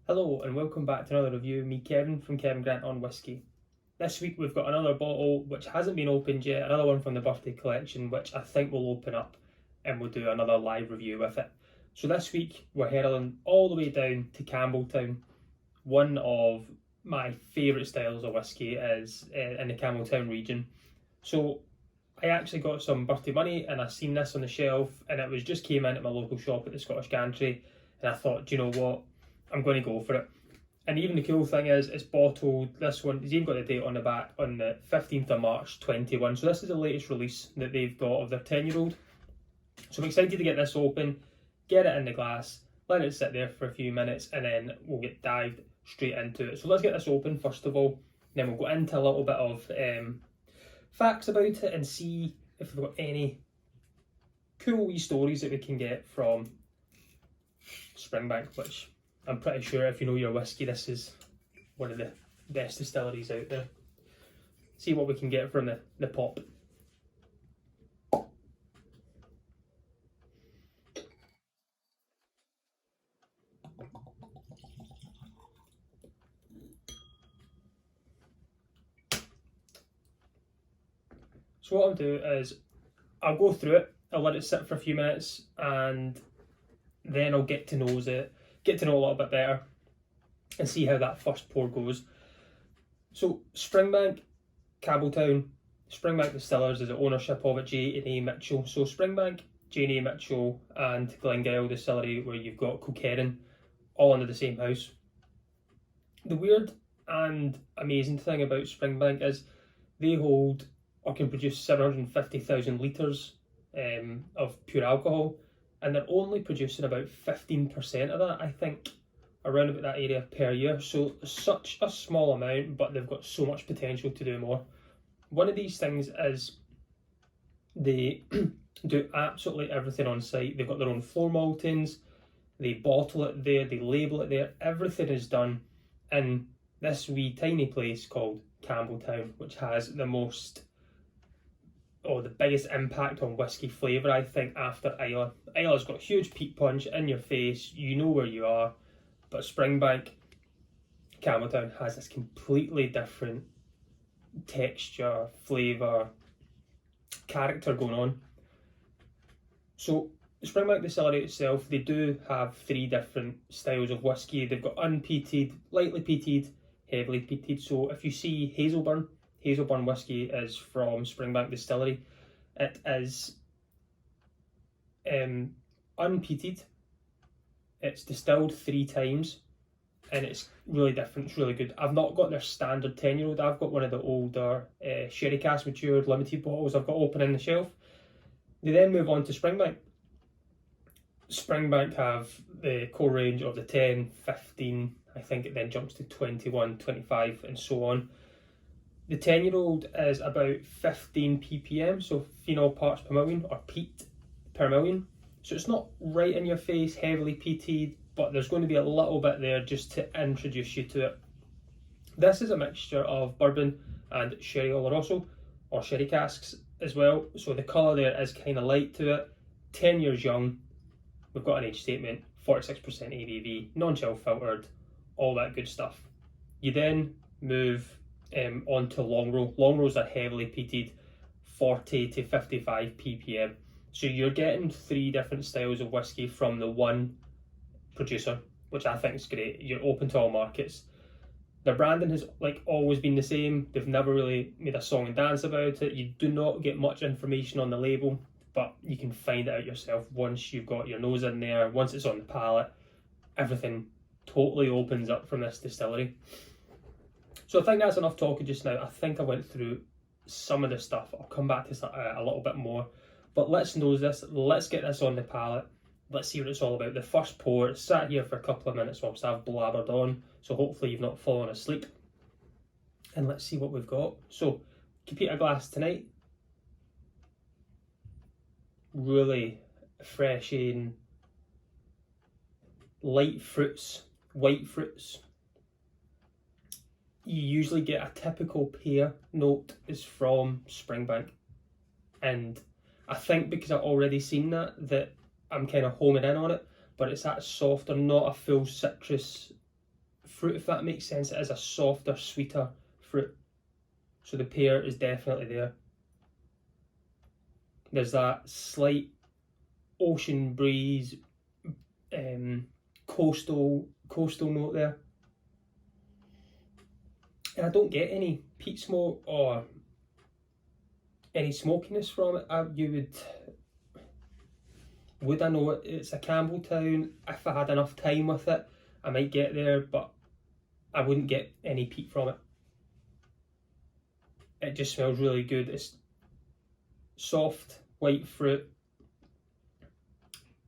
Hello and welcome back to another review. Me, Kevin from Kevin Grant on Whiskey. This week we've got another bottle which hasn't been opened yet, another one from the birthday collection which I think will open up and we'll do another live review with it. So this week we're hurling all the way down to Campbeltown. One of my favourite styles of whiskey is in the Campbeltown region. So I actually got some birthday money and I seen this on the shelf and it was just came in at my local shop at the Scottish Gantry and I thought, do you know what? I'm going to go for it. And even the cool thing is, it's bottled. This one, it's even got the date on the back on the 15th of March 21. So this is the latest release that they've got of their 10-year-old. So I'm excited to get this open, get it in the glass, let it sit there for a few minutes, and then we'll get dived straight into it. So let's get this open first of all, then we'll go into a little bit of facts about it and see if we've got any cool wee stories that we can get from Springbank, which I'm pretty sure if you know your whiskey, this is one of the best distilleries out there. See what we can get from the pop. So what I'll do is I'll go through it, I'll let it sit for a few minutes, and then I'll get to know it a little bit better and see how that first pour goes. So Springbank, Campbeltown, Springbank Distillers is the ownership of it, J&A Mitchell. So Springbank, J&A Mitchell and Glengyle Distillery, where you've got Kilkerran, all under the same house. The weird and amazing thing about Springbank is they hold or can produce 750,000 litres of pure alcohol, and they're only producing about 15% of that, I think, around about that area per year. So such a small amount, but they've got so much potential to do more. One of these things is they do absolutely everything on site. They've got their own floor maltings, they bottle it there, they label it there, everything is done in this wee tiny place called Campbeltown, which has the biggest impact on whiskey flavour, I think, after Islay. Islay's got huge peat punch in your face, you know where you are, but Springbank, Campbeltown has this completely different texture, flavour, character going on. So the Springbank Distillery itself, they do have three different styles of whiskey. They've got unpeated, lightly peated, heavily peated. So if you see Hazelburn whiskey is from Springbank Distillery. It is unpeated. It's distilled 3 times and it's really different, it's really good. I've not got their standard 10-year-old, I've got one of the older sherry cask matured limited bottles I've got open in the shelf. They then move on to Springbank. Springbank have the core range of the 10, 15, I think it then jumps to 21, 25 and so on. The 10-year-old is about 15 ppm, so phenol parts per million, or peat per million. So it's not right in your face, heavily peated, but there's going to be a little bit there just to introduce you to it. This is a mixture of bourbon and sherry oloroso, or sherry casks as well. So the colour there is kind of light to it. 10 years young, we've got an age statement, 46% ABV, non-chill filtered, all that good stuff. You then move onto long row. Long rows are heavily peated, 40 to 55 ppm. So you're getting 3 different styles of whiskey from the one producer, which I think is great. You're open to all markets. Their branding has always been the same. They've never really made a song and dance about it. You do not get much information on the label, but you can find it out yourself once you've got your nose in there. Once it's on the palate, everything totally opens up from this distillery. So I think that's enough talking just now. I think I went through some of the stuff. I'll come back to this a little bit more. But let's nose this. Let's get this on the palate. Let's see what it's all about. The first pour, it sat here for a couple of minutes whilst I've blabbered on. So hopefully you've not fallen asleep. And let's see what we've got. So, compete a glass tonight. Really refreshing. Light fruits, white fruits. You usually get a typical pear note is from Springbank, and I think because I've already seen that I'm kind of homing in on it, but it's that softer, not a full citrus fruit, if that makes sense. It is a softer, sweeter fruit. So the pear is definitely there. There's that slight ocean breeze, coastal note there. And I don't get any peat smoke or any smokiness from it. Would I know it's a Campbeltown? If I had enough time with it, I might get there, but I wouldn't get any peat from it. It just smells really good. It's soft, white fruit,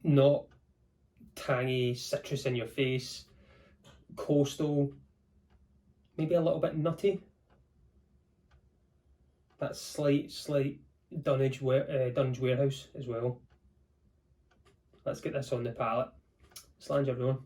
not tangy, citrus in your face, coastal, maybe a little bit nutty. That slight Dunnage Warehouse as well. Let's get this on the palate. Slange everyone.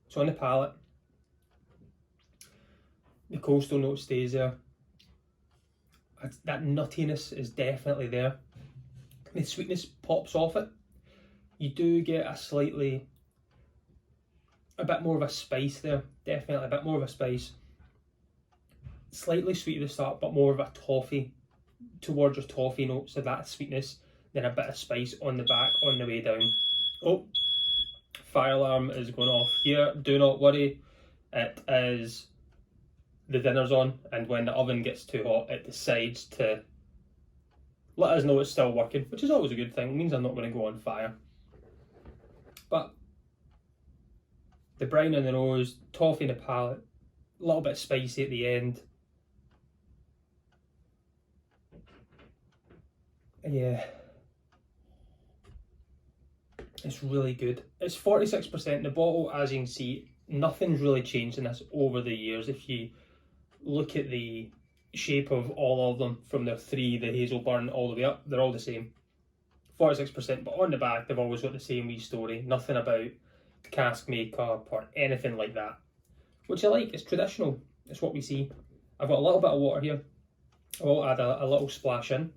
So on the palate, the coastal note stays there. That nuttiness is definitely there. The sweetness pops off it. You do get a bit more of a spice there. Definitely a bit more of a spice. Slightly sweet at the start, but more of a toffee, towards your toffee notes, so that sweetness, then a bit of spice on the back on the way down. Oh, fire alarm is going off here. Do not worry, it is the dinner's on, and when the oven gets too hot, it decides to let us know it's still working, which is always a good thing. It means I'm not going to go on fire. But the brown in the nose, toffee in the palate, a little bit spicy at the end. Yeah, it's really good. It's 46%. The bottle, as you can see, nothing's really changed in this over the years. If you look at the shape of all of them, from the three, the Hazelburn all the way up, they're all the same. 46%, but on the back they've always got the same wee story. Nothing about cask makeup or anything like that, which I like. It's traditional. It's what we see. I've got a little bit of water here. I will add a little splash in.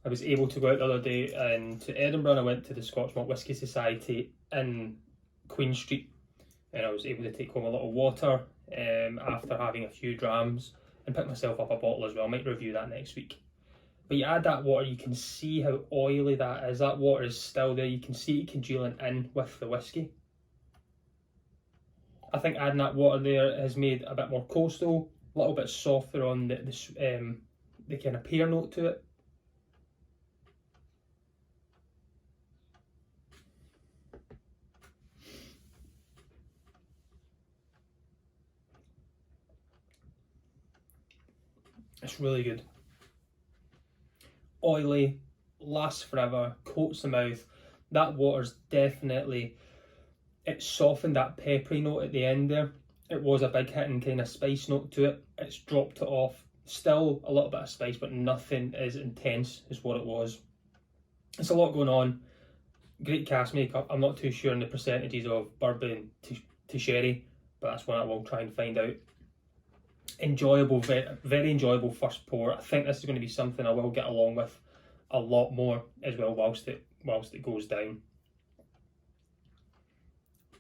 I was able to go out the other day to Edinburgh, and I went to the Scotch Malt Whisky Society in Queen Street, and I was able to take home a little water after having a few drams, and pick myself up a bottle as well. I might review that next week. But you add that water, you can see how oily that is. That water is still there. You can see it congealing in with the whiskey. I think adding that water there has made a bit more coastal, a little bit softer on the kind of pear note to it. It's really good. Oily, lasts forever, coats the mouth. That water's definitely, it softened that peppery note at the end there. It was a big hitting kind of spice note to it. It's dropped it off. Still a little bit of spice, but nothing as intense as what it was. It's a lot going on. Great cask makeup. I'm not too sure on the percentages of bourbon to sherry, but that's one I will try and find out. Enjoyable, very enjoyable first pour. I think this is going to be something I will get along with a lot more as well whilst it goes down.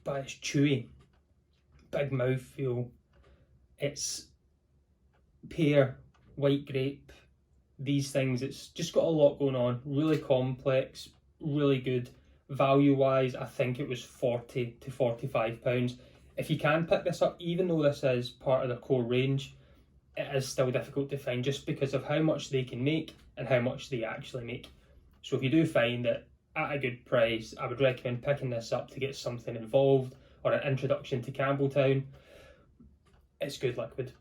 But it's chewy, big mouthfeel. It's pear, white grape, these things. It's just got a lot going on. Really complex, really good. Value wise, I think it was £40 to £45. If you can pick this up, even though this is part of their core range, it is still difficult to find just because of how much they can make and how much they actually make. So if you do find it at a good price, I would recommend picking this up to get something involved or an introduction to Campbeltown. It's good liquid.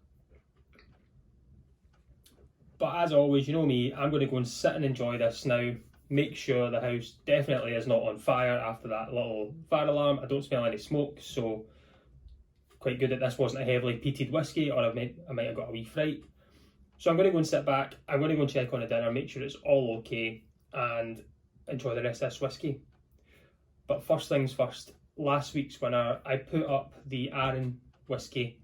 But as always, you know me, I'm going to go and sit and enjoy this now. Make sure the house definitely is not on fire after that little fire alarm. I don't smell any smoke, so quite good that this wasn't a heavily peated whiskey, or I might have got a wee fright. So I'm going to go and sit back. I'm going to go and check on the dinner, make sure it's all okay, and enjoy the rest of this whiskey. But first things first, last week's winner, I put up the Arran whiskey.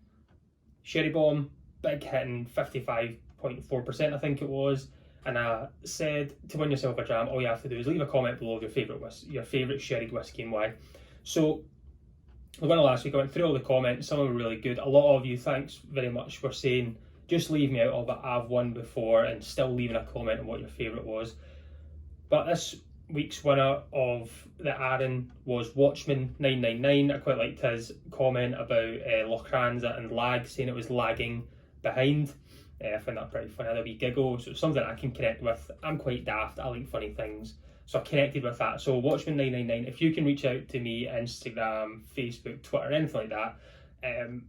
Sherry bomb, big hitting, 55.4% I think it was. And I said to win yourself a dram, all you have to do is leave a comment below of your favourite sherry whiskey and why. So the winner last week, I went through all the comments, some of them were really good. A lot of you, thanks very much, were saying, just leave me out of it, I've won before, and still leaving a comment on what your favourite was. But this week's winner of the Arran was Watchman999. I quite liked his comment about Lochranza and lag, saying it was lagging behind. I found that pretty funny, a wee giggle, so it's something I can connect with. I'm quite daft, I like funny things, so I connected with that. So Watchman999, if you can reach out to me, Instagram, Facebook, Twitter, anything like that,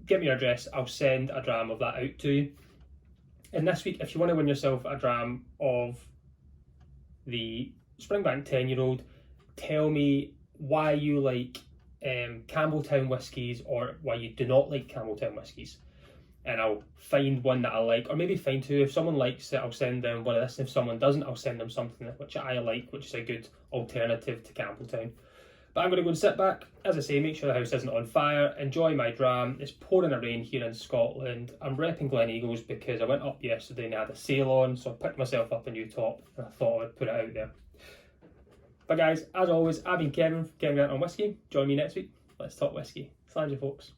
give me your address, I'll send a dram of that out to you. And this week, if you want to win yourself a dram of the Springbank 10-year-old, tell me why you like Campbeltown whiskies or why you do not like Campbeltown whiskies. And I'll find one that I like, or maybe find two. If someone likes it, I'll send them one of this. And if someone doesn't, I'll send them something which I like, which is a good alternative to Campbeltown. But I'm going to go and sit back, as I say, make sure the house isn't on fire, enjoy my dram. It's pouring a rain here in Scotland. I'm repping Gleneagles because I went up yesterday and they had a sale on, so I picked myself up a new top and I thought I would put it out there. But guys, as always, I've been Kevin from Kevin Grant on Whiskey. Join me next week. Let's talk whiskey. Slàinte, folks.